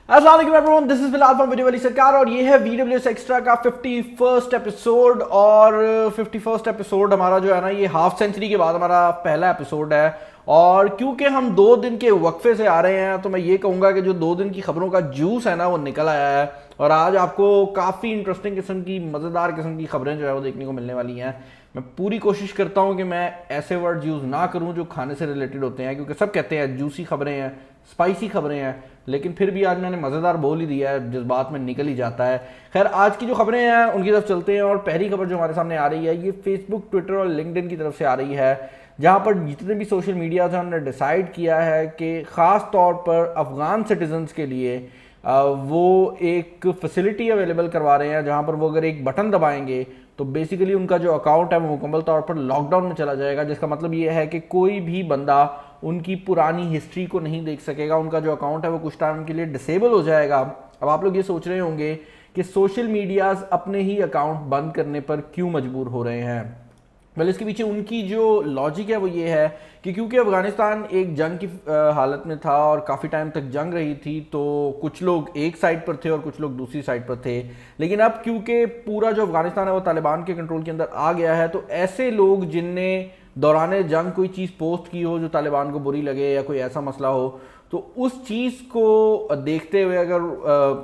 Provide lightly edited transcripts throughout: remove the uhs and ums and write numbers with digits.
अस्सलाम वालेकुम everyone, this is Bilal from video वाली सरकार और ये है VWS एक्स्ट्रा का 51st एपिसोड। और 51st एपिसोड हमारा जो है ना, ये हाफ सेंचुरी के बाद हमारा पहला एपिसोड है। और क्योंकि हम 2 दिन के वक्फे से आ रहे हैं तो मैं ये कहूँगा कि जो 2 दिन की खबरों का जूस है ना वो निकल आया है। और आज आपको काफ़ी इंटरेस्टिंग किस्म की, मज़ेदार किस्म की खबरें जो है वो देखने को मिलने वाली हैं। मैं पूरी कोशिश करता हूँ कि मैं ऐसे वर्ड यूज़ ना करूँ जो खाने से रिलेटेड होते हैं, क्योंकि सब कहते हैं जूसी खबरें हैं, स्पाइसी खबरें हैं, लेकिन फिर भी आज मैंने मज़ेदार बोल ही दिया है, जज्बात में निकल ही जाता है। खैर, आज की जो खबरें हैं उनकी तरफ चलते हैं। और पहली खबर जो हमारे सामने आ रही है ये फेसबुक, ट्विटर और लिंक्डइन की तरफ से आ रही है, जहां पर जितने भी सोशल मीडिया हैं उन्होंने डिसाइड किया है कि ख़ास तौर पर अफ़गान सिटीजन्स के लिए वो एक फैसिलिटी अवेलेबल करवा रहे हैं, जहां पर वो अगर एक बटन दबाएंगे तो बेसिकली उनका जो अकाउंट है वो मुकम्मल तौर पर लॉकडाउन में चला जाएगा। जिसका मतलब ये है कि कोई भी बंदा उनकी पुरानी हिस्ट्री को नहीं देख सकेगा। उनका जो अकाउंट है वो कुछ टाइम के लिए डिसेबल हो जाएगा। अब आप लोग ये सोच रहे होंगे कि सोशल मीडियाज अपने ही अकाउंट बंद करने पर क्यों मजबूर हो रहे हैं। वेल, इसके पीछे उनकी जो लॉजिक है वो ये है कि क्योंकि अफगानिस्तान एक जंग की हालत में था और काफ़ी टाइम तक जंग रही थी, तो कुछ लोग एक साइड पर थे और कुछ लोग दूसरी साइड पर थे। लेकिन अब क्योंकि पूरा जो अफगानिस्तान है वो तालिबान के कंट्रोल के अंदर आ गया है, तो ऐसे लोग जिनने दौरान जंग कोई चीज़ पोस्ट की हो जो तालिबान को बुरी लगे या कोई ऐसा मसला हो, तो उस चीज़ को देखते हुए अगर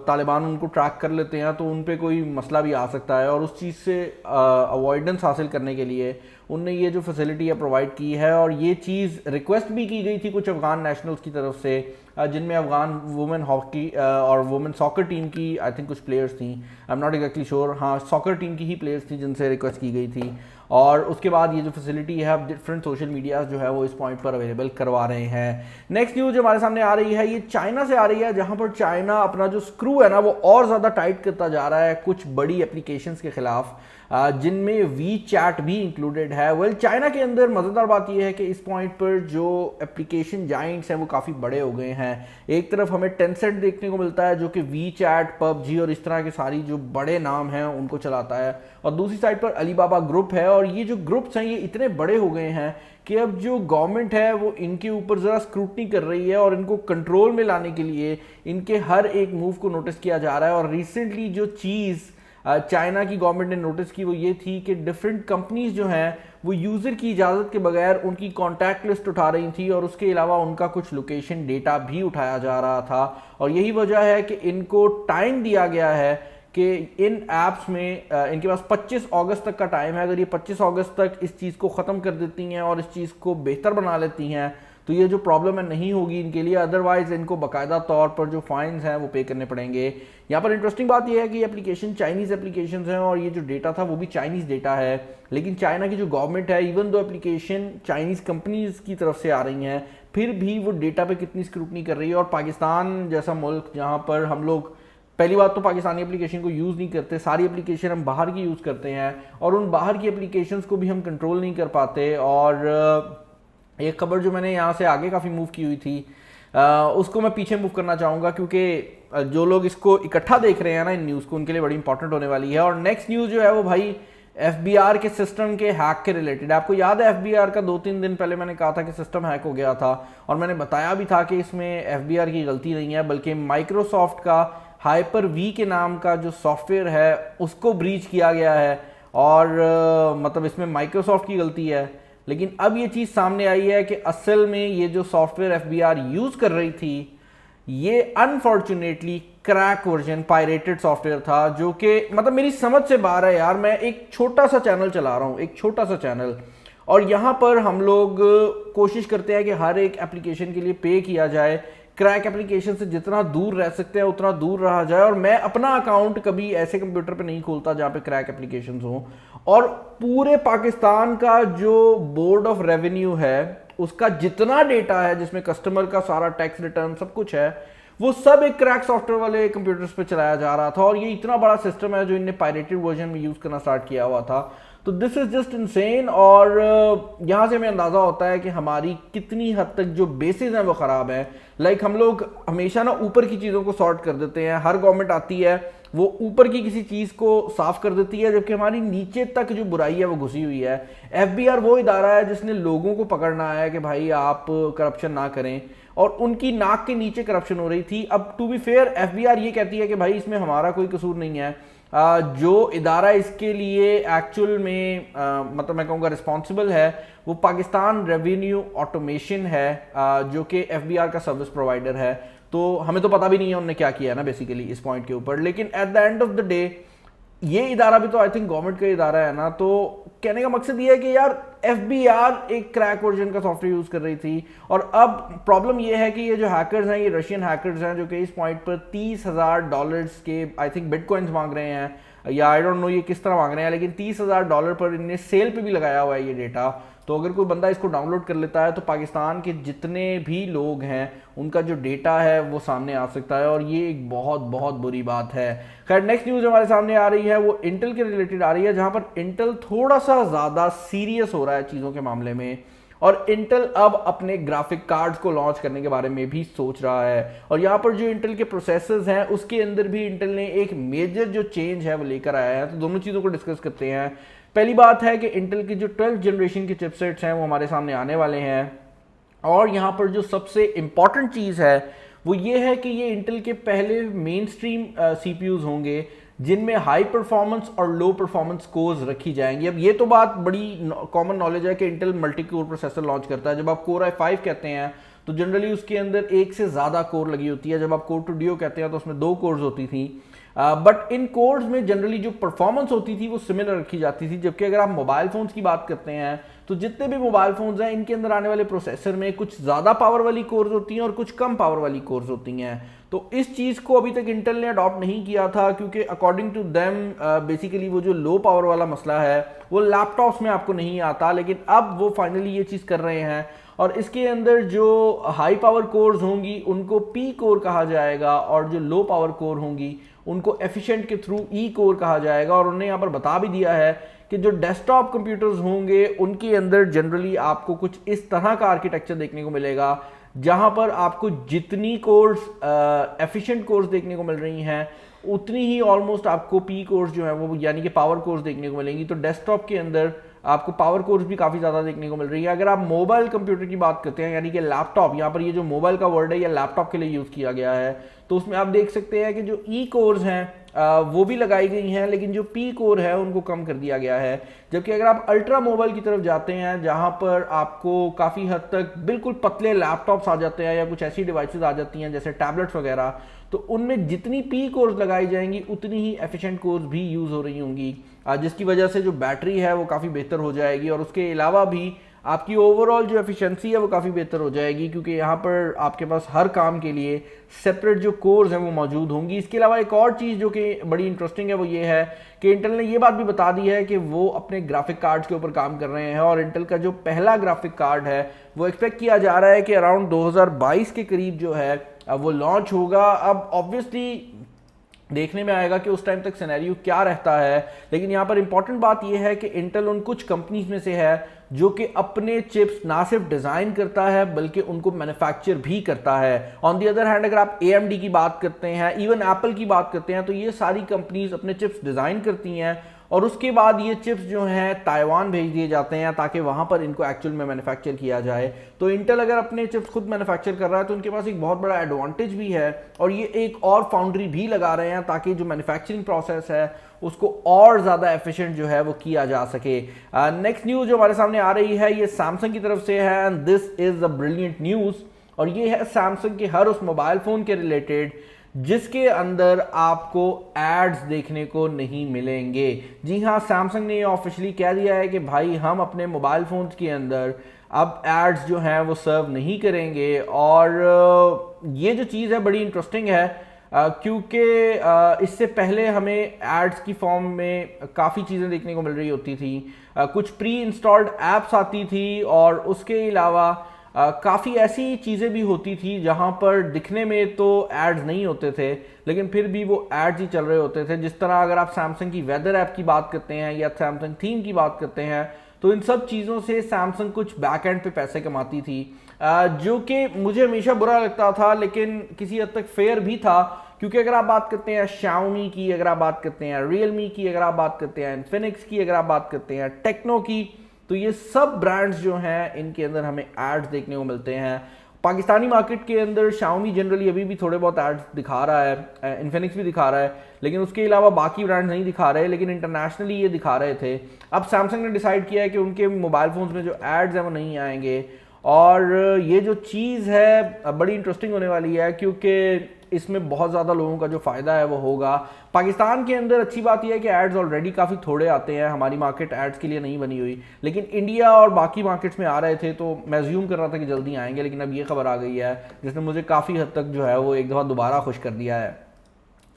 तालिबान उनको ट्रैक कर लेते हैं तो उन पे कोई मसला भी आ सकता है। और उस चीज़ से अवॉइडेंस हासिल करने के लिए उनने ये जो फैसिलिटी है प्रोवाइड की है। और ये चीज़ रिक्वेस्ट भी की गई थी कुछ अफगान नेशनल्स की तरफ से, जिनमें अफगान वुमेन हॉकी और वुमेन सॉकर टीम की आई थिंक कुछ प्लेयर्स थी। I am not exactly sure, हाँ सॉकर टीम की ही प्लेयर्स थी जिनसे रिक्वेस्ट की गई थी। और उसके बाद ये जो फैसिलिटी है अब डिफरेंट सोशल मीडियाज जो है वो इस पॉइंट पर अवेलेबल करवा रहे हैं। नेक्स्ट न्यूज़ जो हमारे सामने आ रही है ये चाइना से आ रही है, जहां पर चाइना अपना जो स्क्रू है ना वो और ज़्यादा टाइट करता जा रहा है कुछ बड़ी एप्लीकेशंस के खिलाफ, जिनमें वी चैट भी इंक्लूडेड है। वेल, चाइना के अंदर मज़ेदार बात यह है कि इस पॉइंट पर जो एप्लीकेशन जाइंट्स हैं वो काफ़ी बड़े हो गए हैं। एक तरफ हमें टेंसेंट देखने को मिलता है जो कि वी चैट, पबजी और इस तरह के सारी जो बड़े नाम हैं उनको चलाता है, और दूसरी साइड पर अलीबाबा ग्रुप है। और ये जो ग्रुप्स हैं ये इतने बड़े हो गए हैं कि अब जो गवर्नमेंट है वो इनके ऊपर ज़रा स्क्रूटनी कर रही है और इनको कंट्रोल में लाने के लिए इनके हर एक मूव को नोटिस किया जा रहा है। और रिसेंटली जो चीज़ चाइना की गवर्नमेंट ने नोटिस की वो ये थी कि डिफरेंट कंपनीज जो हैं वो यूज़र की इजाज़त के बगैर उनकी कॉन्टैक्ट लिस्ट उठा रही थी, और उसके अलावा उनका कुछ लोकेशन डेटा भी उठाया जा रहा था। और यही वजह है कि इनको टाइम दिया गया है कि इन ऐप्स में इनके पास 25 अगस्त तक का टाइम है। अगर ये 25 अगस्त तक इस चीज़ को ख़त्म कर देती हैं और इस चीज़ को बेहतर बना लेती हैं तो ये जो प्रॉब्लम है नहीं होगी इनके लिए। अदरवाइज इनको बाकायदा तौर पर जो फाइन्स हैं वो पे करने पड़ेंगे। यहाँ पर इंटरेस्टिंग बात यह है कि एप्लीकेशन चाइनीज़ एप्लीकेशन हैं और ये जो डेटा था वो भी चाइनीज़ डेटा है। लेकिन चाइना की जो गवर्नमेंट है, even though application Chinese companies की तरफ से आ रही हैं, फिर भी वो डेटा पे कितनी स्क्रूटनी कर रही है। और पाकिस्तान जैसा मुल्क जहाँ पर हम लोग पहली बात तो पाकिस्तानी एप्लीकेशन को यूज़ नहीं करते, सारी एप्लीकेशन हम बाहर की यूज़ करते हैं, और उन बाहर की एप्लीकेशंस को भी हम कंट्रोल नहीं कर पाते। और एक खबर जो मैंने यहाँ से आगे काफ़ी मूव की हुई थी उसको मैं पीछे मूव करना चाहूँगा, क्योंकि जो लोग इसको इकट्ठा देख रहे हैं ना इन न्यूज़ को, उनके लिए बड़ी इंपॉर्टेंट होने वाली है। और नेक्स्ट न्यूज़ जो है वो भाई एफबीआर के सिस्टम के हैक के रिलेटेड है। आपको याद है एफबीआर का 2-3 दिन पहले मैंने कहा था कि सिस्टम हैक हो गया था, और मैंने बताया भी था कि इसमें एफबीआर की गलती नहीं है बल्कि माइक्रोसॉफ्ट का हाइपर वी के नाम का जो सॉफ्टवेयर है उसको ब्रीच किया गया है। और मतलब इसमें माइक्रोसॉफ्ट की गलती है। लेकिन अब ये चीज़ सामने आई है कि असल में ये जो सॉफ्टवेयर एफबीआर यूज़ कर रही थी ये unfortunately crack version pirated software था, जो कि मतलब मेरी समझ से बाहर है यार। मैं एक छोटा सा चैनल चला रहा हूँ, एक छोटा सा चैनल, और यहाँ पर हम लोग कोशिश करते हैं कि हर एक एप्लीकेशन के लिए पे किया जाए, क्रैक एप्लीकेशन से जितना दूर रह सकते हैं उतना दूर रहा जाए। और मैं अपना अकाउंट कभी ऐसे कंप्यूटर पे नहीं खोलता जहाँ पे क्रैक एप्लीकेशन हो। और पूरे पाकिस्तान का जो बोर्ड ऑफ रेवेन्यू है उसका जितना डेटा है, जिसमें कस्टमर का सारा टैक्स रिटर्न सब कुछ है, वो सब एक क्रैक सॉफ्टवेयर वाले कंप्यूटर्स पे चलाया जा रहा था। और ये इतना बड़ा सिस्टम है जो इनने पायरेटेड वर्जन में यूज़ करना स्टार्ट किया हुआ था। तो दिस इज जस्ट इनसेन। और यहाँ से हमें अंदाज़ा होता है कि हमारी कितनी हद तक जो बेसिस हैं वो ख़राब है। लाइक हम लोग हमेशा ना ऊपर की चीज़ों को सॉर्ट कर देते हैं। हर गवर्नमेंट आती है वो ऊपर की किसी चीज़ को साफ कर देती है, जबकि हमारी नीचे तक जो बुराई है वो घुसी हुई है। एफबीआर वो इदारा है जिसने लोगों को पकड़ना है कि भाई आप करप्शन ना करें, और उनकी नाक के नीचे करप्शन हो रही थी। अब टू बी फेयर एफबीआर ये कहती है कि भाई इसमें हमारा कोई कसूर नहीं है। जो इदारा इसके लिए एक्चुअल में मतलब मैं कहूँगा रिस्पॉन्सिबल है वो पाकिस्तान रेवेन्यू ऑटोमेशन है, जो कि एफबीआर का सर्विस प्रोवाइडर है। तो हमें तो पता भी नहीं है उन्होंने क्या किया ना बेसिकली इस पॉइंट के ऊपर, लेकिन at the end of the day ये इदारा भी तो आई थिंक गवर्नमेंट का इदारा है ना। तो कहने का मकसद ये है कि यार एफबीआर एक क्रैक वर्जन का सॉफ्टवेयर यूज कर रही थी, और अब प्रॉब्लम ये है कि ये जो हैकर्स हैं ये रशियन हैकर्स हैं, जो कि इस पॉइंट पर $30,000 के आई थिंक बिटकॉइंस मांग रहे हैं, या आई डोंट नो ये किस तरह मांग रहे हैं, लेकिन $30,000 पर इन्हें सेल पे भी लगाया हुआ है ये डेटा। तो अगर कोई बंदा इसको डाउनलोड कर लेता है तो पाकिस्तान के जितने भी लोग हैं उनका जो डेटा है वो सामने आ सकता है, और ये एक बहुत बहुत बुरी बात है। खैर नेक्स्ट न्यूज़ हमारे सामने आ रही है वो इंटेल के रिलेटेड आ रही है, जहां पर इंटेल थोड़ा सा ज़्यादा सीरियस हो रहा है चीज़ों के मामले में, और इंटेल अब अपने ग्राफिक कार्ड्स को लॉन्च करने के बारे में भी सोच रहा है। और यहाँ पर जो इंटेल के प्रोसेसर्स हैं उसके अंदर भी इंटेल ने एक मेजर जो चेंज है वो लेकर आया है। तो दोनों चीज़ों को डिस्कस करते हैं। पहली बात है कि इंटेल की जो 12th जनरेशन के चिपसेट्स हैं वो हमारे सामने आने वाले हैं, और यहाँ पर जो सबसे इंपॉर्टेंट चीज़ है वो ये है कि ये इंटेल के पहले मेन स्ट्रीम सीपीयूज होंगे जिनमें हाई परफॉर्मेंस और लो परफॉर्मेंस कोर्स रखी जाएंगी। अब ये तो बात बड़ी कॉमन नॉलेज है कि Intel multi core processor launch करता है। जब आप कोर i5 कहते हैं तो जनरली उसके अंदर एक से ज़्यादा कोर लगी होती है। जब आप कोर टू डियो कहते हैं तो उसमें 2 कोर्स होती थी, बट इन कोर्स में जनरली जो परफॉर्मेंस होती थी वो सिमिलर रखी जाती थी। जबकि अगर आप मोबाइल फोन्स की बात करते हैं तो जितने भी मोबाइल फोन्स हैं इनके अंदर आने वाले प्रोसेसर में कुछ ज़्यादा पावर वाली कोर्स होती हैं और कुछ कम पावर वाली कोर्स होती हैं। तो इस चीज़ को अभी तक इंटेल ने अडॉप्ट नहीं किया था, क्योंकि अकॉर्डिंग टू देम बेसिकली वो जो लो पावर वाला मसला है वो लैपटॉप्स में आपको नहीं आता, लेकिन अब वो फाइनली ये चीज़ कर रहे हैं। और इसके अंदर जो हाई पावर कोर्स होंगी उनको पी कोर कहा जाएगा, और जो लो पावर कोर होंगी उनको एफिशिएंट के थ्रू ई कोर कहा जाएगा। और उन्होंने यहाँ पर बता भी दिया है कि जो डेस्कटॉप कंप्यूटर्स होंगे उनके अंदर जनरली आपको कुछ इस तरह का आर्किटेक्चर देखने को मिलेगा, जहां पर आपको जितनी कोर्स एफिशिएंट कोर्स देखने को मिल रही हैं उतनी ही ऑलमोस्ट आपको पी कोर्स जो है वो यानी कि पावर कोर्स देखने को मिलेंगी। तो डेस्कटॉप के अंदर आपको पावर कोर्स भी काफ़ी ज़्यादा देखने को मिल रही है। अगर आप मोबाइल कंप्यूटर की बात करते हैं यानी कि लैपटॉप, यहाँ पर ये जो मोबाइल का वर्ड है ये लैपटॉप के लिए यूज़ किया गया है, तो उसमें आप देख सकते हैं कि जो ई कोर्स हैं वो भी लगाई गई हैं, लेकिन जो पी कोर है उनको कम कर दिया गया है। जबकि अगर आप अल्ट्रा मोबाइल की तरफ जाते हैं जहां पर आपको काफ़ी हद तक बिल्कुल पतले लैपटॉप्स आ जाते हैं या कुछ ऐसी डिवाइसेस आ जाती हैं जैसे टैबलेट्स वगैरह, तो उनमें जितनी पी कोर्स लगाई जाएंगी उतनी ही एफिशिएंट कोर्स भी यूज़ हो रही होंगी, जिसकी वजह से जो बैटरी है वो काफ़ी बेहतर हो जाएगी, और उसके अलावा भी आपकी ओवरऑल जो एफिशिएंसी है वो काफ़ी बेहतर हो जाएगी, क्योंकि यहाँ पर आपके पास हर काम के लिए सेपरेट जो कोर्स हैं वो मौजूद होंगी। इसके अलावा एक और चीज़ जो कि बड़ी इंटरेस्टिंग है वो ये है कि इंटेल ने ये बात भी बता दी है कि वो अपने ग्राफिक कार्ड्स के ऊपर काम कर रहे हैं, और इंटेल का जो पहला ग्राफिक कार्ड है वो एक्सपेक्ट किया जा रहा है कि अराउंड 2022 के करीब जो है वो लॉन्च होगा। अब ऑब्वियसली देखने में आएगा कि उस टाइम तक सिनेरियो क्या रहता है, लेकिन यहाँ पर इंपॉर्टेंट बात यह है कि इंटेल उन कुछ कंपनीज में से है जो कि अपने चिप्स ना सिर्फ डिज़ाइन करता है बल्कि उनको मैन्युफैक्चर भी करता है। ऑन दी अदर हैंड अगर आप AMD की बात करते हैं, इवन एप्पल की बात करते हैं, तो ये सारी कंपनीज अपने चिप्स डिज़ाइन करती हैं और उसके बाद ये चिप्स जो हैं ताइवान भेज दिए जाते हैं ताकि वहाँ पर इनको एक्चुअल में मैन्युफैक्चर किया जाए। तो इंटेल अगर अपने चिप्स खुद मैन्युफैक्चर कर रहा है तो उनके पास एक बहुत बड़ा एडवांटेज भी है, और ये एक और फाउंड्री भी लगा रहे हैं ताकि जो मैन्युफैक्चरिंग प्रोसेस है उसको और ज़्यादा एफिशिएंट जो है वो किया जा सके। नेक्स्ट न्यूज़ जो हमारे सामने आ रही है ये सैमसंग की तरफ से है, and this is a brilliant news, और ये है सैमसंग के हर उस मोबाइल फ़ोन के रिलेटेड जिसके अंदर आपको एड्स देखने को नहीं मिलेंगे। जी हाँ, सैमसंग ने ये ऑफिशियली कह दिया है कि भाई हम अपने मोबाइल फ़ोन्स के अंदर अब एड्स जो हैं वो सर्व नहीं करेंगे, और ये जो चीज़ है बड़ी इंटरेस्टिंग है क्योंकि इससे पहले हमें एड्स की फॉर्म में काफ़ी चीज़ें देखने को मिल रही होती थी, कुछ प्री इंस्टॉल्ड ऐप्स आती थी, और उसके अलावा काफ़ी ऐसी चीज़ें भी होती थी जहां पर दिखने में तो एड्स नहीं होते थे लेकिन फिर भी वो एड्स ही चल रहे होते थे। जिस तरह अगर आप सैमसंग की वेदर ऐप की बात करते हैं या सैमसंग थीम की बात करते हैं तो इन सब चीज़ों से सैमसंग कुछ बैक एंड पे पैसे कमाती थी, जो कि मुझे हमेशा बुरा लगता था लेकिन किसी हद तक फेयर भी था, क्योंकि अगर आप बात करते हैं Xiaomi की, अगर आप बात करते हैं Realme की, अगर आप बात करते हैं Infinix की, अगर आप बात करते हैं टेक्नो की, तो ये सब ब्रांड्स जो हैं इनके अंदर हमें एड्स देखने को मिलते हैं। पाकिस्तानी मार्केट के अंदर Xiaomi जनरली अभी भी थोड़े बहुत एड्स दिखा रहा है, इन्फिनिक्स भी दिखा रहा है, लेकिन उसके अलावा बाकी ब्रांड्स नहीं दिखा रहे, लेकिन इंटरनेशनली ये दिखा रहे थे। अब सैमसंग ने डिसाइड किया है कि उनके मोबाइल फोन्स में जो एड्स हैं वो नहीं आएंगे, और ये जो चीज़ है बड़ी इंटरेस्टिंग होने वाली है, क्योंकि इसमें बहुत ज़्यादा लोगों का जो फ़ायदा है वो होगा। पाकिस्तान के अंदर अच्छी बात यह है कि एड्स ऑलरेडी काफ़ी थोड़े आते हैं, हमारी मार्केट एड्स के लिए नहीं बनी हुई, लेकिन इंडिया और बाकी मार्केट्स में आ रहे थे, तो मैं ज्यूम कर रहा था कि जल्दी आएंगे, लेकिन अब ये खबर आ गई है जिसने मुझे काफ़ी हद तक जो है वो एक दफ़ा दोबारा खुश कर दिया है।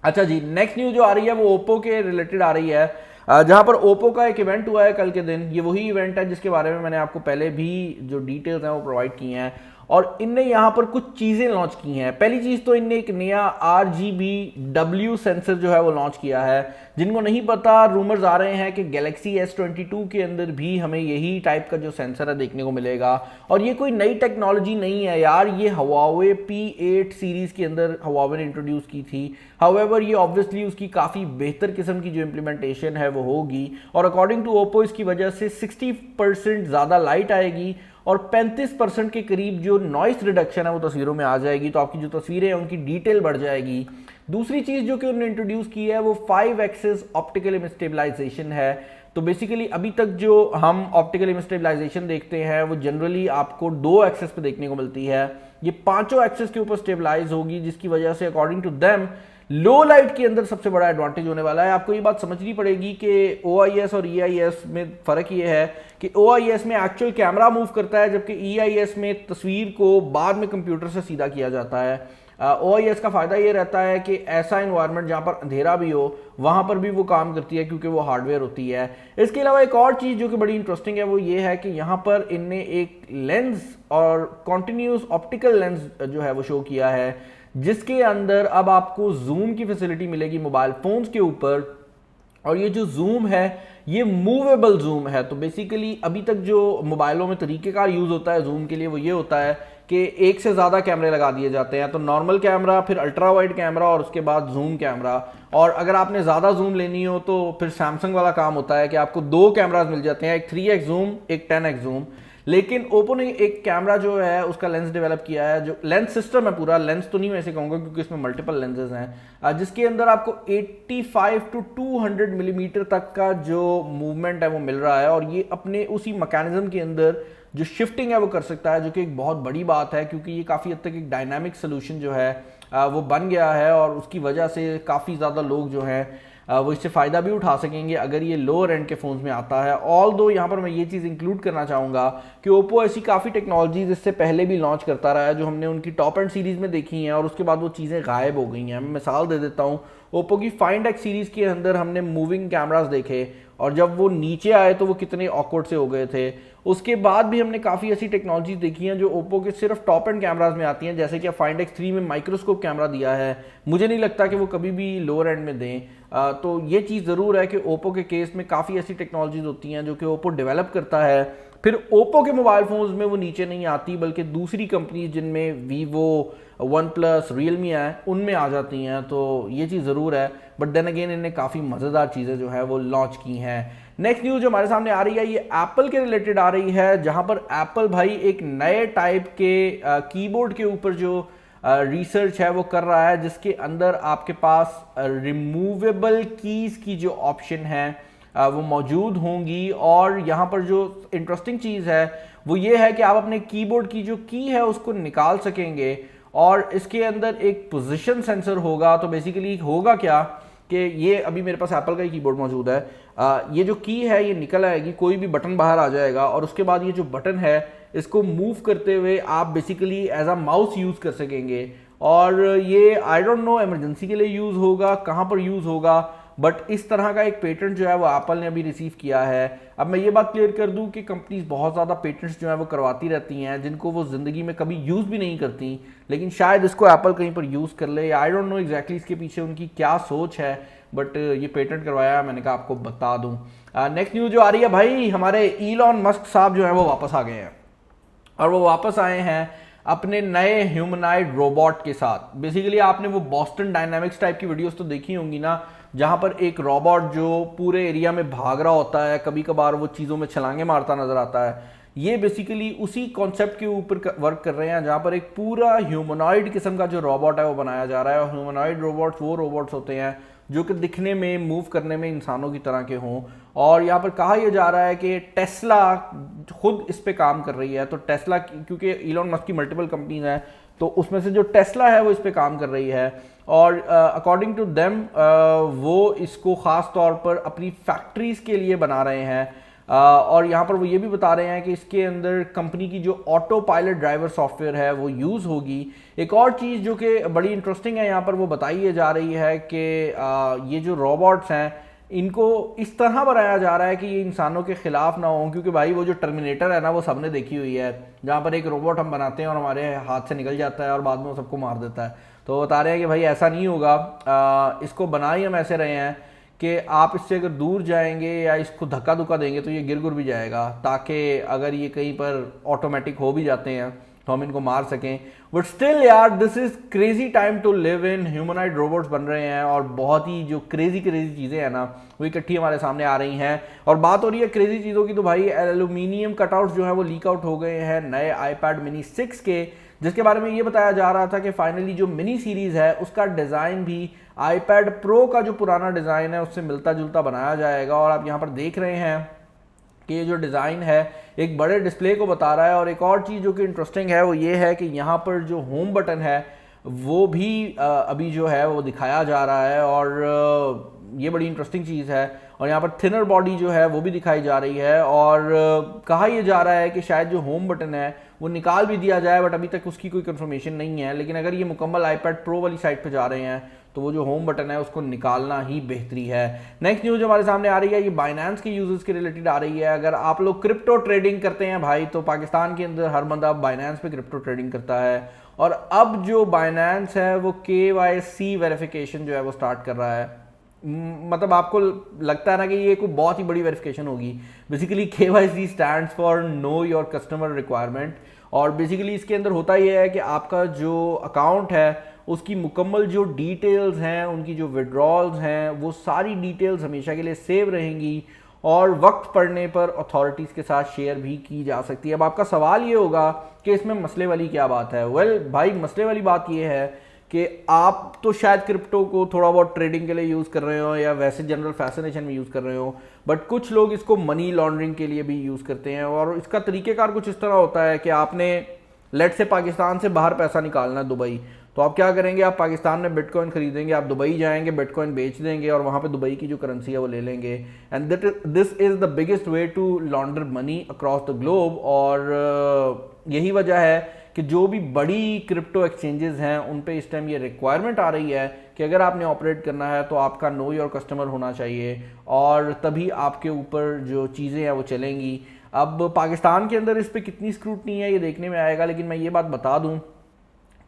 अच्छा जी, नेक्स्ट न्यूज़ जो आ रही है वो ओप्पो के रिलेटेड आ रही है, जहां पर ओप्पो का एक इवेंट हुआ है कल के दिन। ये वही इवेंट है जिसके बारे में मैंने आपको पहले भी जो डिटेल्स हैं वो प्रोवाइड की हैं, और इनने यहां पर कुछ चीज़ें लॉन्च की हैं। पहली चीज़ तो इनने एक नया RGBW सेंसर जो है वो लॉन्च किया है। जिनको नहीं पता, रूमर्स आ रहे हैं कि Galaxy S22 के अंदर भी हमें यही टाइप का जो सेंसर है देखने को मिलेगा, और ये कोई नई टेक्नोलॉजी नहीं है यार, ये Huawei P8 सीरीज़ के अंदर Huawei ने इंट्रोड्यूस की थी। हाउएवर ये ऑब्वियसली उसकी काफ़ी बेहतर किस्म की जो इम्प्लीमेंटेशन है वो होगी, और अकॉर्डिंग टू ओप्पो इसकी वजह से 60% ज़्यादा लाइट आएगी, और 35% के करीब जो नॉइस रिडक्शन है वो तस्वीरों में आ जाएगी, तो आपकी जो तस्वीरें हैं उनकी डिटेल बढ़ जाएगी। दूसरी चीज़ जो कि उन्होंने इंट्रोड्यूस की है वो 5 एक्सिस ऑप्टिकल इमेज स्टेबलाइजेशन है। तो बेसिकली अभी तक जो हम ऑप्टिकल इमेज स्टेबलाइजेशन देखते हैं वो जनरली आपको 2 एक्सेस पे देखने को मिलती है, ये 5 एक्सेस के ऊपर स्टेबलाइज होगी, जिसकी वजह से according to them low light के अंदर सबसे बड़ा एडवांटेज होने वाला है। आपको ये बात समझनी पड़ेगी कि OIS और EIS में फ़र्क ये है कि OIS में एक्चुअल कैमरा मूव करता है, जबकि EIS में तस्वीर को बाद में कंप्यूटर से सीधा किया जाता है। OIS का फ़ायदा ये रहता है कि ऐसा इन्वायरमेंट जहाँ पर अंधेरा भी हो वहाँ पर भी वो काम करती है, क्योंकि वो हार्डवेयर होती है। इसके अलावा एक और चीज़ जो कि बड़ी इंटरेस्टिंग है वो ये है कि यहाँ पर इनने एक लेंस और कॉन्टिन्यूस ऑप्टिकल लेंस जो है वो शो किया है, जिसके अंदर अब आपको जूम की फैसिलिटी मिलेगी मोबाइल फोन्स के ऊपर, और ये जो जूम है ये मूवेबल जूम है। तो बेसिकली अभी तक जो मोबाइलों में तरीकेकार यूज़ होता है जूम के लिए वो ये होता है कि एक से ज़्यादा कैमरे लगा दिए जाते हैं, तो नॉर्मल कैमरा, फिर अल्ट्रा वाइड कैमरा, और उसके बाद जूम कैमरा। और अगर आपने ज़्यादा जूम लेनी हो तो फिर सैमसंग वाला काम होता है कि आपको 2 कैमराज मिल जाते हैं, एक 3x जूम, एक 10x जूम। लेकिन ओप्पो ने एक कैमरा जो है उसका लेंस डेवलप किया है, जो लेंस सिस्टम है पूरा, लेंस तो नहीं मैं ऐसे कहूँगा क्योंकि इसमें मल्टीपल लेंसेज हैं, जिसके अंदर आपको 85 to 200 मिलीमीटर तक का जो मूवमेंट है वो मिल रहा है, और ये अपने उसी मैकेनिज्म के अंदर जो शिफ्टिंग है वो कर सकता है, जो कि एक बहुत बड़ी बात है, क्योंकि ये काफ़ी हद तक एक डायनामिक सोल्यूशन जो है वो बन गया है, और उसकी वजह से काफ़ी ज़्यादा लोग जो हैं वो इससे फ़ायदा भी उठा सकेंगे अगर ये लोअर एंड के फ़ोन्स में आता है। ऑल दो यहाँ पर मैं ये चीज़ इंक्लूड करना चाहूँगा कि ओप्पो ऐसी काफ़ी टेक्नोलॉजीज इससे पहले भी लॉन्च करता रहा है जो हमने उनकी टॉप एंड सीरीज़ में देखी हैं, और उसके बाद वो चीज़ें गायब हो गई हैं। मैं मिसाल दे देता हूँ, ओप्पो की फाइंड एक्स सीरीज़ के अंदर हमने मूविंग कैमरास देखे, और जब वो नीचे आए तो वो कितने ऑकवर्ड से हो गए थे। उसके बाद भी हमने काफ़ी ऐसी टेक्नोलॉजीज देखी हैं जो ओप्पो के सिर्फ टॉप एंड कैमराज में आती हैं, जैसे कि फाइंड X3 में माइक्रोस्कोप कैमरा दिया है, मुझे नहीं लगता कि वो कभी भी लोअर एंड में दें। तो ये चीज़ ज़रूर है कि ओप्पो के केस में काफ़ी ऐसी टेक्नोलॉजीज होती हैं जो कि ओप्पो डेवलप करता है, फिर ओप्पो के मोबाइल फोन्स में वो नीचे नहीं आती, बल्कि दूसरी कंपनी जिनमें वीवो, वन प्लस, रियलमी है, उनमें आ जाती हैं। तो ये चीज़ ज़रूर है, बट देन अगेन इन्हें काफ़ी मज़ेदार चीज़ें जो है वो लॉन्च की हैं। नेक्स्ट न्यूज़ जो हमारे सामने आ रही है ये एप्पल के रिलेटेड आ रही है, जहां पर एप्पल भाई एक नए टाइप के कीबोर्ड के ऊपर जो रिसर्च है वो कर रहा है, जिसके अंदर आपके पास रिमूवेबल कीज़ की जो ऑप्शन है वो मौजूद होंगी। और यहाँ पर जो इंटरेस्टिंग चीज़ है वो ये है कि आप अपने कीबोर्ड की जो की है उसको निकाल सकेंगे, और इसके अंदर एक पोजीशन सेंसर होगा। तो बेसिकली होगा क्या कि ये अभी मेरे पास एप्पल का ही कीबोर्ड मौजूद है, ये जो की है ये निकल आएगी, कोई भी बटन बाहर आ जाएगा, और उसके बाद ये जो बटन है इसको मूव करते हुए आप basically as a mouse use कर सकेंगे। और ये आई डोंट नो इमरजेंसी के लिए यूज़ होगा, कहाँ पर यूज़ होगा, बट इस तरह का एक पेटेंट जो है वो एप्पल ने अभी रिसीव किया है। अब मैं ये बात क्लियर कर दूं कि कंपनीज बहुत ज़्यादा पेटेंट्स जो है वो करवाती रहती हैं जिनको वो ज़िंदगी में कभी यूज़ भी नहीं करती, लेकिन शायद इसको एप्पल कहीं पर यूज़ कर ले। आई डोंट नो एग्जैक्टली इसके पीछे उनकी क्या सोच है, बट ये पेटेंट करवाया, मैंने कहा आपको बता दूं। नेक्स्ट न्यूज़ जो आ रही है भाई, हमारे इलॉन मस्क साहब जो है वो वापस आ गए हैं, और वो वापस आए हैं अपने नए ह्यूमनाइड रोबोट के साथ। बेसिकली आपने वो बॉस्टन डायनामिक्स टाइप की वीडियोस तो देखी होंगी ना, जहां पर एक रोबोट जो पूरे एरिया में भाग रहा होता है, कभी कभार वो चीज़ों में छलांगे मारता नजर आता है। ये बेसिकली उसी कॉन्सेप्ट के ऊपर वर्क कर रहे हैं, जहां पर एक पूरा ह्यूमनॉइड किस्म का जो रोबोट है वो बनाया जा रहा है। और ह्यूमनॉइड रोबोट्स वो रोबोट्स होते हैं जो कि दिखने में, मूव करने में इंसानों की तरह के हों। और यहाँ पर कहा यह जा रहा है कि टेस्ला खुद इस पे काम कर रही है। तो टेस्ला, क्योंकि इलॉन मस्क की मल्टीपल कंपनीज हैं, तो उसमें से जो टेस्ला है वो इस पे काम कर रही है। और अकॉर्डिंग टू देम वो इसको ख़ास तौर पर अपनी फैक्ट्रीज के लिए बना रहे हैं। और यहाँ पर वो ये भी बता रहे हैं कि इसके अंदर कंपनी की जो ऑटो पायलट ड्राइवर सॉफ्टवेयर है वो यूज़ होगी। एक और चीज़ जो कि बड़ी इंटरेस्टिंग है यहाँ पर वो बताई जा रही है कि ये जो रोबोट्स हैं इनको इस तरह बनाया जा रहा है कि ये इंसानों के खिलाफ ना हो। क्योंकि भाई वो जो टर्मिनेटर है ना, वो सबने देखी हुई है, जहाँ पर एक रोबोट हम बनाते हैं और हमारे हाथ से निकल जाता है और बाद में वो सबको मार देता है। तो बता रहे हैं कि भाई ऐसा नहीं होगा, इसको बना ही हम ऐसे रहे हैं कि आप इससे अगर दूर जाएंगे या इसको धक्का धुक्का देंगे तो ये गिर गुर भी जाएगा, ताकि अगर ये कहीं पर ऑटोमेटिक हो भी जाते हैं तो हम इनको मार सकें। बट स्टिल यार, this is crazy time to live in. Humanoid robots बन रहे हैं और बहुत ही जो क्रेजी चीज़ें हैं ना वो इकट्ठी हमारे सामने आ रही हैं। और बात हो रही है क्रेजी चीज़ों की, तो भाई एल्यूमिनियम कटआउट्स जो है वो लीक आउट हो गए हैं नए आईपैड मिनी 6 के, जिसके बारे में ये बताया जा रहा था कि फाइनली जो मिनी सीरीज है उसका डिज़ाइन भी आईपैड प्रो का जो पुराना डिज़ाइन है उससे मिलता जुलता बनाया जाएगा। और आप यहाँ पर देख रहे हैं कि ये जो डिज़ाइन है एक बड़े डिस्प्ले को बता रहा है। और एक और चीज़ जो कि इंटरेस्टिंग है वो ये है कि यहाँ पर जो होम बटन है वो भी अभी जो है वो दिखाया जा रहा है, और ये बड़ी इंटरेस्टिंग चीज़ है। और यहाँ पर थिनर बॉडी जो है वो भी दिखाई जा रही है। और कहा यह जा रहा है कि शायद जो होम बटन है वो निकाल भी दिया जाए, बट अभी तक उसकी कोई कंफर्मेशन नहीं है। लेकिन अगर ये मुकम्मल आईपैड प्रो वाली साइड पे जा रहे हैं तो वो जो होम बटन है उसको निकालना ही बेहतरी है। नेक्स्ट न्यूज़ हमारे सामने आ रही है, ये बाइनेंस के यूजर्स के रिलेटेड आ रही है। अगर आप लोग क्रिप्टो ट्रेडिंग करते हैं भाई, तो पाकिस्तान के अंदर हर बंदा बाइनेंस पे क्रिप्टो ट्रेडिंग करता है। और अब जो बाइनेंस है वो KYC वेरिफिकेशन जो है वो स्टार्ट कर रहा है। मतलब आपको लगता है ना कि ये कोई बहुत ही बड़ी वेरिफिकेशन होगी। Basically KYC stands for know your customer requirement. और बेसिकली इसके अंदर होता यह है कि आपका जो अकाउंट है उसकी मुकम्मल जो डिटेल्स हैं, उनकी जो विड्रॉल्स हैं, वो सारी डिटेल्स हमेशा के लिए सेव रहेंगी और वक्त पड़ने पर अथॉरिटीज़ के साथ शेयर भी की जा सकती है। अब आपका सवाल ये होगा कि इसमें मसले वाली क्या बात है। वेल भाई, मसले वाली बात ये है कि आप तो शायद क्रिप्टो को थोड़ा बहुत ट्रेडिंग के लिए यूज़ कर रहे हो या वैसे जनरल फैसिनेशन में यूज़ कर रहे हो, बट कुछ लोग इसको मनी लॉन्ड्रिंग के लिए भी यूज़ करते हैं। और इसका तरीक़ेकार कुछ इस तरह होता है कि आपने लेट से पाकिस्तान से बाहर पैसा निकालना है दुबई, तो आप क्या करेंगे, आप पाकिस्तान में बिटकॉइन खरीदेंगे, आप दुबई जाएंगे, बिटकॉइन बेच देंगे और वहाँ पे दुबई की जो करेंसी है वो ले लेंगे। And this is the biggest way to launder money across the globe. और यही वजह है कि जो भी बड़ी क्रिप्टो एक्सचेंजेस हैं उन पे इस टाइम ये रिक्वायरमेंट आ रही है कि अगर आपने ऑपरेट करना है तो आपका नो योर कस्टमर होना चाहिए, और तभी आपके ऊपर जो चीज़ें हैं वो चलेंगी। अब पाकिस्तान के अंदर इस पर कितनी स्क्रूटनी है ये देखने में आएगा, लेकिन मैं ये बात बता दूं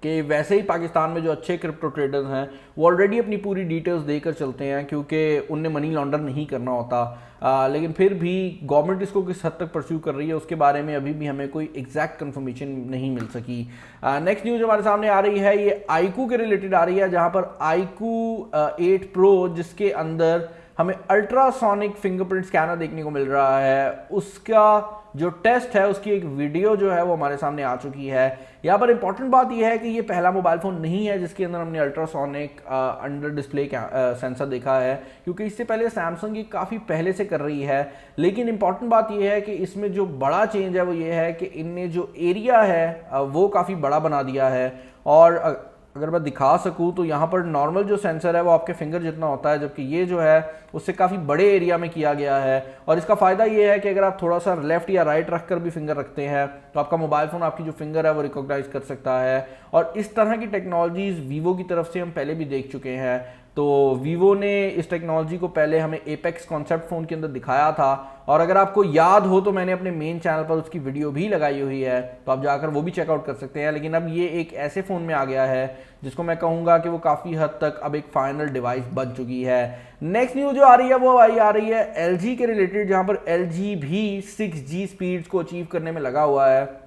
कि वैसे ही पाकिस्तान में जो अच्छे क्रिप्टो ट्रेडर्स हैं वो ऑलरेडी अपनी पूरी डिटेल्स देकर चलते हैं, क्योंकि उन्हें मनी लॉन्डर नहीं करना होता। लेकिन फिर भी गवर्नमेंट इसको किस हद तक परस्यू कर रही है उसके बारे में अभी भी हमें कोई एग्जैक्ट कंफर्मेशन नहीं मिल सकी। नेक्स्ट न्यूज़ हमारे सामने आ रही है, ये आईकू के रिलेटेड आ रही है, जहाँ पर आईकू 8 प्रो जिसके अंदर हमें अल्ट्रासोनिक फिंगरप्रिंट स्कैनर देखने को मिल रहा है, उसका जो टेस्ट है उसकी एक वीडियो जो है वो हमारे सामने आ चुकी है। यहाँ पर इंपॉर्टेंट बात यह है कि ये पहला मोबाइल फ़ोन नहीं है जिसके अंदर हमने अल्ट्रासोनिक अंडर डिस्प्ले सेंसर देखा है, क्योंकि इससे पहले सैमसंग ये काफ़ी पहले से कर रही है। लेकिन इंपॉर्टेंट बात यह है कि इसमें जो बड़ा चेंज है वो ये है कि इनने जो एरिया है वो काफ़ी बड़ा बना दिया है। और अगर मैं दिखा सकूं तो यहाँ पर नॉर्मल जो सेंसर है वो आपके फिंगर जितना होता है, जबकि ये जो है उससे काफ़ी बड़े एरिया में किया गया है। और इसका फ़ायदा ये है कि अगर आप थोड़ा सा लेफ्ट या राइट रख कर भी फिंगर रखते हैं तो आपका मोबाइल फ़ोन आपकी जो फिंगर है वो रिकॉग्नाइज कर सकता है। और इस तरह की टेक्नोलॉजीज़ वीवो की तरफ से हम पहले भी देख चुके हैं। तो वीवो ने इस टेक्नोलॉजी को पहले हमें एपेक्स कॉन्सेप्ट फ़ोन के अंदर दिखाया था, और अगर आपको याद हो तो मैंने अपने मेन चैनल पर उसकी वीडियो भी लगाई हुई है, तो आप जाकर वो भी चेकआउट कर सकते हैं। लेकिन अब ये एक ऐसे फ़ोन में आ गया है जिसको मैं कहूँगा कि वो काफ़ी हद तक अब एक फाइनल डिवाइस बन चुकी है। नेक्स्ट न्यूज़ जो आ रही है वो आ रही है LG के रिलेटेड, जहाँ पर LG भी 6G स्पीड्स को अचीव करने में लगा हुआ है।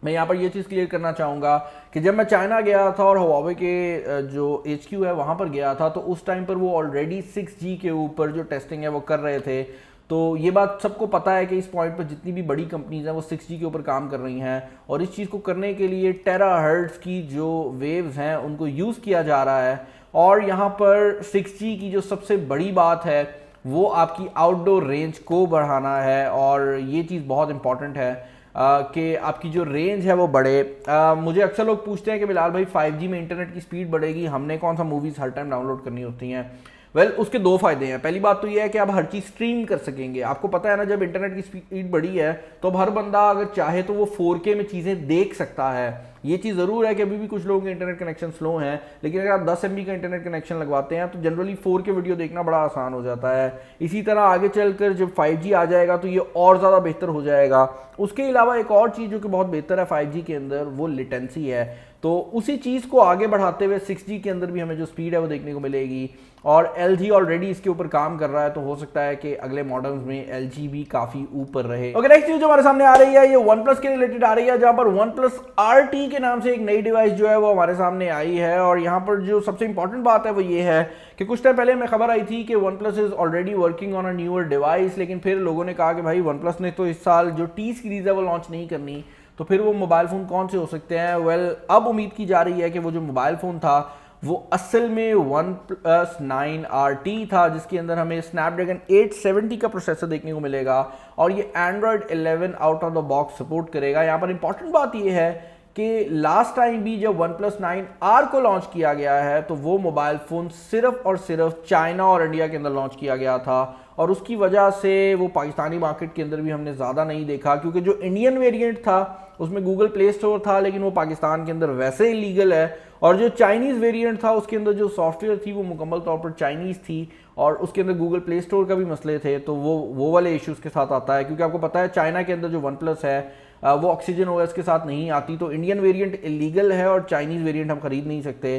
मैं यहाँ पर ये चीज़ क्लियर करना चाहूँगा कि जब मैं चाइना गया था और हुआवे के जो HQ है वहाँ पर गया था, तो उस टाइम पर वो ऑलरेडी 6G के ऊपर जो टेस्टिंग है वो कर रहे थे। तो ये बात सबको पता है कि इस पॉइंट पर जितनी भी बड़ी कंपनीज हैं वो 6G के ऊपर काम कर रही हैं, और इस चीज़ को करने के लिए टेराहर्ट्ज़ की जो वेव्स हैं उनको यूज़ किया जा रहा है। और यहाँ पर 6G की जो सबसे बड़ी बात है वो आपकी आउटडोर रेंज को बढ़ाना है, और ये चीज़ बहुत इंपॉर्टेंट है कि आपकी जो रेंज है वो बढ़े। मुझे अक्सर लोग पूछते हैं कि बिलाल भाई 5G में इंटरनेट की स्पीड बढ़ेगी, हमने कौन सा मूवीज़ हर टाइम डाउनलोड करनी होती हैं। वेल, उसके दो फायदे हैं। पहली बात तो ये है कि आप हर चीज़ स्ट्रीम कर सकेंगे। आपको पता है ना, जब इंटरनेट की स्पीड बढ़ी है तो अब हर बंदा अगर चाहे तो वो 4K में चीज़ें देख सकता है। ये चीज़ ज़रूर है कि अभी भी कुछ लोगों के इंटरनेट कनेक्शन स्लो हैं, लेकिन अगर आप 10 MB का इंटरनेट कनेक्शन लगवाते हैं तो जनरली 4K वीडियो देखना बड़ा आसान हो जाता है। इसी तरह आगे चलकर जब 5G आ जाएगा तो ये और ज़्यादा बेहतर हो जाएगा। उसके अलावा एक और चीज़ जो कि बहुत बेहतर है 5G के अंदर, वो लेटेंसी है। तो उसी चीज़ को आगे बढ़ाते हुए 6G के अंदर भी हमें जो स्पीड है वो देखने को मिलेगी, और LG ऑलरेडी इसके ऊपर काम कर रहा है, तो हो सकता है कि अगले मॉडल्स में LG भी काफ़ी ऊपर रहे। ओके, नेक्स्ट न्यूज़ जो हमारे सामने आ रही है ये OnePlus के रिलेटेड आ रही है, जहां पर OnePlus RT के नाम से एक नई डिवाइस जो है वो हमारे सामने आई है। और यहाँ पर जो सबसे इंपॉर्टेंट बात है वो ये है कि कुछ टाइम पहले हमें खबर आई थी कि OnePlus is already working on a newer device, लेकिन फिर लोगों ने कहा कि भाई OnePlus ने तो इस साल जो T सीरीज है वो लॉन्च नहीं करनी, तो फिर वो मोबाइल फ़ोन कौन से हो सकते हैं। वेल, अब उम्मीद की जा रही है कि वो जो मोबाइल फ़ोन था वो असल में OnePlus 9 RT था, जिसके अंदर हमें Snapdragon 870 का प्रोसेसर देखने को मिलेगा, और ये Android 11 out of the box support करेगा। यहाँ पर इंपॉर्टेंट बात ये है कि लास्ट टाइम भी जब OnePlus 9R को लॉन्च किया गया है तो वो मोबाइल फ़ोन सिर्फ और सिर्फ चाइना और इंडिया के अंदर लॉन्च किया गया था, और उसकी वजह से वो पाकिस्तानी मार्केट के अंदर भी हमने ज़्यादा नहीं देखा, क्योंकि जो इंडियन वेरिएंट था उसमें गूगल प्ले स्टोर था, लेकिन वो पाकिस्तान के अंदर वैसे इलीगल है, और जो चाइनीज़ वेरिएंट था उसके अंदर जो सॉफ्टवेयर थी वो मुकम्मल तौर पर चाइनीज़ थी, और उसके अंदर गूगल प्ले स्टोर का भी मसले थे। तो वो वाले इश्यूज़ के साथ आता है, क्योंकि आपको पता है चाइना के अंदर जो OnePlus है वो ऑक्सीजन OS के साथ नहीं आती, तो इंडियन वेरिएंट इलीगल है और चाइनीज़ वेरिएंट हम खरीद नहीं सकते।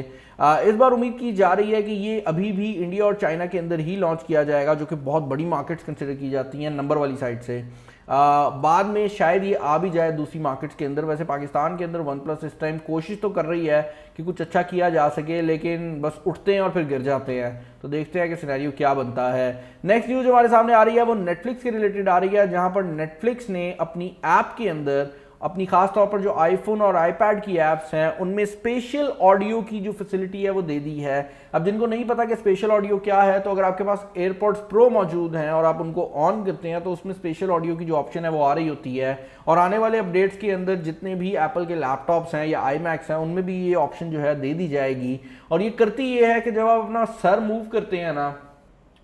इस बार उम्मीद की जा रही है कि ये अभी भी इंडिया और चाइना के अंदर ही लॉन्च किया जाएगा, जो कि बहुत बड़ी मार्केट्स कंसिडर की जाती हैं नंबर वाली साइड से। बाद में शायद ये आ भी जाए दूसरी मार्केट्स के अंदर। वैसे पाकिस्तान के अंदर OnePlus इस टाइम कोशिश तो कर रही है कि कुछ अच्छा किया जा सके, लेकिन बस उठते हैं और फिर गिर जाते हैं। तो देखते हैं कि सिनेरियो क्या बनता है। नेक्स्ट न्यूज़ हमारे सामने आ रही है वो नेटफ्लिक्स के रिलेटेड आ रही है, जहां पर नेटफ्लिक्स ने अपनी ऐप के अंदर अपनी खास तौर पर जो आईफोन और आईपैड की ऐप्स हैं उनमें स्पेशल ऑडियो की जो फैसिलिटी है वो दे दी है। अब जिनको नहीं पता कि स्पेशल ऑडियो क्या है, तो अगर आपके पास एयरपॉड्स प्रो मौजूद हैं और आप उनको ऑन करते हैं तो उसमें स्पेशल ऑडियो की जो ऑप्शन है वो आ रही होती है, और आने वाले अपडेट्स के अंदर जितने भी एप्पल के लैपटॉप्स हैं या iMacs हैं उनमें भी ये ऑप्शन जो है दे दी जाएगी। और ये करती ये है कि जब आप अपना सर मूव करते हैं ना,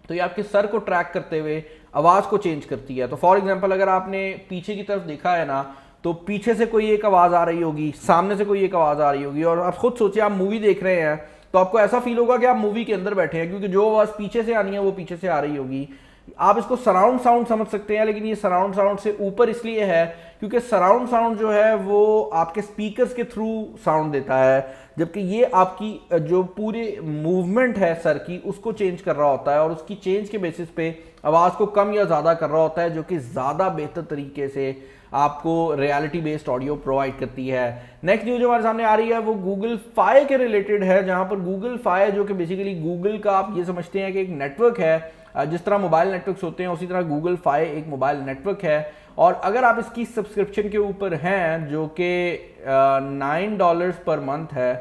तो ये आपके सर को ट्रैक करते हुए आवाज़ को चेंज करती है। तो फॉर एग्जाम्पल अगर आपने पीछे की तरफ देखा है ना, तो पीछे से कोई एक आवाज़ आ रही होगी, सामने से कोई एक आवाज़ आ रही होगी, और आप खुद सोचिए आप मूवी देख रहे हैं तो आपको ऐसा फील होगा कि आप मूवी के अंदर बैठे हैं, क्योंकि जो आवाज़ पीछे से आनी है वो पीछे से आ रही होगी। आप इसको सराउंड साउंड समझ सकते हैं, लेकिन ये सराउंड साउंड से ऊपर इसलिए है क्योंकि सराउंड साउंड जो है वो आपके स्पीकर्स के थ्रू साउंड देता है, जबकि ये आपकी जो पूरे मूवमेंट है सर की उसको चेंज कर रहा होता है, और उसकी चेंज के बेसिस पे आवाज़ को कम या ज़्यादा कर रहा होता है, जो कि ज़्यादा बेहतर तरीके से आपको रियलिटी बेस्ड ऑडियो प्रोवाइड करती है। नेक्स्ट न्यूज़ जो हमारे सामने आ रही है वो गूगल फाई के रिलेटेड है, जहां पर गूगल फाई जो कि बेसिकली गूगल का आप ये समझते हैं कि एक नेटवर्क है, जिस तरह मोबाइल नेटवर्क्स होते हैं उसी तरह गूगल फाई एक मोबाइल नेटवर्क है। और अगर आप इसकी सब्सक्रिप्शन के ऊपर हैं जो कि $9 पर मंथ है,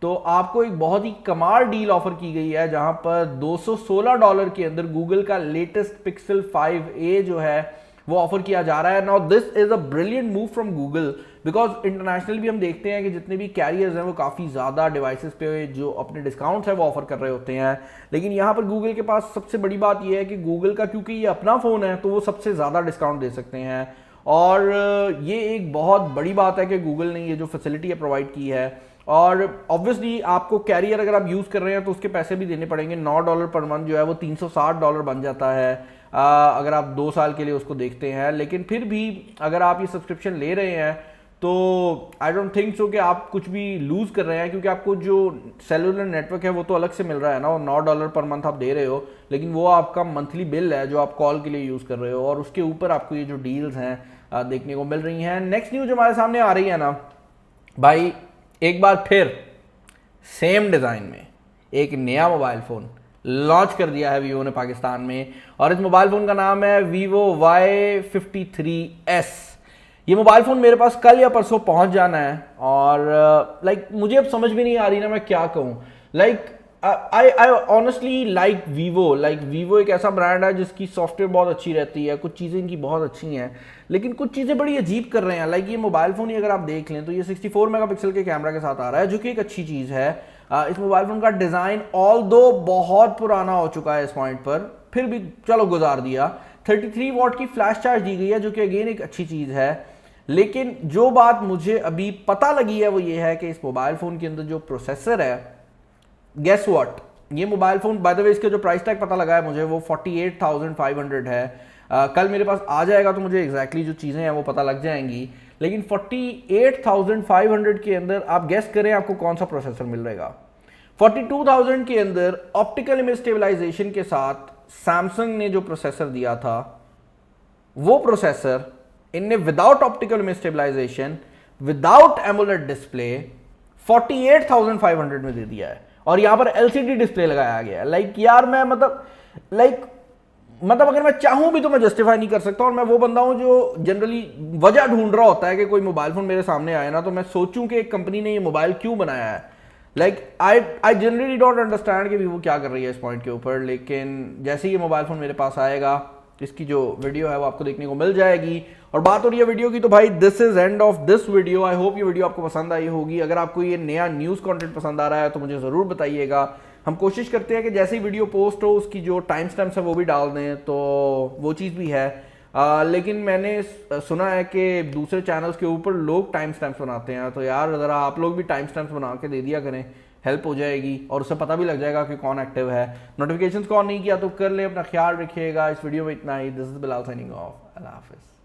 तो आपको एक बहुत ही कमाल डील ऑफर की गई है, जहां पर $216 के अंदर गूगल का लेटेस्ट Pixel 5a जो है वो ऑफर किया जा रहा है। Now this is a brilliant move from Google, because international भी हम देखते हैं कि जितने भी कैरियर्स हैं वो काफ़ी ज़्यादा डिवाइसेस पे जो अपने डिस्काउंट्स हैं वो ऑफर कर रहे होते हैं, लेकिन यहाँ पर गूगल के पास सबसे बड़ी बात यह है कि गूगल का क्योंकि ये अपना फ़ोन है तो वो सबसे ज़्यादा डिस्काउंट दे सकते हैं, और ये एक बहुत बड़ी बात है कि गूगल ने ये जो फैसिलिटी है प्रोवाइड की है। और ऑब्वियसली आपको कैरियर अगर आप यूज़ कर रहे हैं तो उसके पैसे भी देने पड़ेंगे। $9 पर मंथ जो है वो $360 बन जाता है अगर आप 2 साल के लिए उसको देखते हैं। लेकिन फिर भी अगर आप ये सब्सक्रिप्शन ले रहे हैं तो आई डोंट थिंक सो कि आप कुछ भी लूज़ कर रहे हैं, क्योंकि आपको जो सेलुलर नेटवर्क है वो तो अलग से मिल रहा है ना, और $9 पर मंथ आप दे रहे हो, लेकिन वो आपका मंथली बिल है जो आप कॉल के लिए यूज़ कर रहे हो, और उसके ऊपर आपको ये जो डील्स हैं देखने को मिल रही हैं। नेक्स्ट न्यूज हमारे सामने आ रही है ना भाई, एक बार फिर सेम डिज़ाइन में एक नया मोबाइल फ़ोन लॉन्च कर दिया है वीवो ने पाकिस्तान में, और इस मोबाइल फ़ोन का नाम है वीवो Y53s। ये मोबाइल फ़ोन मेरे पास कल या परसों पहुंच जाना है, और मुझे अब समझ भी नहीं आ रही ना मैं क्या कहूँ। आई ऑनेस्टली लाइक वीवो एक ऐसा ब्रांड है जिसकी सॉफ्टवेयर बहुत अच्छी रहती है, कुछ चीज़ें इनकी बहुत अच्छी हैं, लेकिन कुछ चीज़ें बड़ी अजीब कर रहे हैं। ये मोबाइल फ़ोन ही अगर आप देख लें तो ये 64 मेगापिक्सल के कैमरा के साथ आ रहा है, जो कि एक अच्छी चीज़ है। इस मोबाइल फ़ोन का डिज़ाइन ऑल दो बहुत पुराना हो चुका है इस पॉइंट पर, फिर भी चलो गुजार दिया। 33 वॉट की फ्लैश चार्ज दी गई है, जो कि अगेन एक अच्छी चीज़ है। लेकिन जो बात मुझे अभी पता लगी है वो ये है कि इस मोबाइल फ़ोन के अंदर जो प्रोसेसर है, गेस व्हाट, ये mobile phone by the way इसके जो प्राइस टैग पता लगा है मुझे वो 48,500 है। कल मेरे पास आ जाएगा तो मुझे एग्जैक्टली जो चीज़ें हैं वो पता लग जाएंगी, लेकिन 48,500 के अंदर आप गेस करें आपको कौन सा प्रोसेसर मिल रहेगा। 42,000 के अंदर ऑप्टिकल इमेज स्टेबलाइजेशन के साथ सैमसंग ने जो प्रोसेसर दिया था, वो प्रोसेसर इनने without optical image stabilisation, without AMOLED display 48,500 में दे दिया है, और यहां पर एलसीडी डिस्प्ले लगाया गया है। यार मैं मतलब अगर मैं चाहूं भी तो मैं जस्टिफाई नहीं कर सकता, और मैं वो बंदा हूं जो जनरली वजह ढूंढ रहा होता है कि कोई मोबाइल फोन मेरे सामने आए ना तो मैं सोचूं कि एक कंपनी ने ये मोबाइल क्यों बनाया है। आई जनरली डोंट अंडरस्टैंड कि वो क्या कर रही है इस पॉइंट के ऊपर, लेकिन जैसे ही ये मोबाइल फोन मेरे पास आएगा इसकी जो वीडियो है वो आपको देखने को मिल जाएगी। और बात हो रही है वीडियो की, तो भाई this is end of this video. I hope ये वीडियो आपको पसंद आई होगी। अगर आपको ये नया न्यूज़ कंटेंट पसंद आ रहा है तो मुझे ज़रूर बताइएगा। हम कोशिश करते हैं कि जैसे ही वीडियो पोस्ट हो उसकी जो टाइम स्टैम्प्स है वो भी डाल दें, तो वो चीज़ भी है। लेकिन मैंने सुना है कि दूसरे चैनल्स के ऊपर लोग टाइम स्टैम्प्स बनाते हैं, तो यार ज़रा आप लोग भी टाइम स्टैम्प्स बना के दे दिया करें, हेल्प हो जाएगी और उससे पता भी लग जाएगा कि कौन एक्टिव है। नोटिफिकेशंस को ऑन नहीं किया तो कर ले। अपना ख्याल रखिएगा। इस वीडियो में इतना ही। This is Bilal signing off. अल्लाह हाफिज़।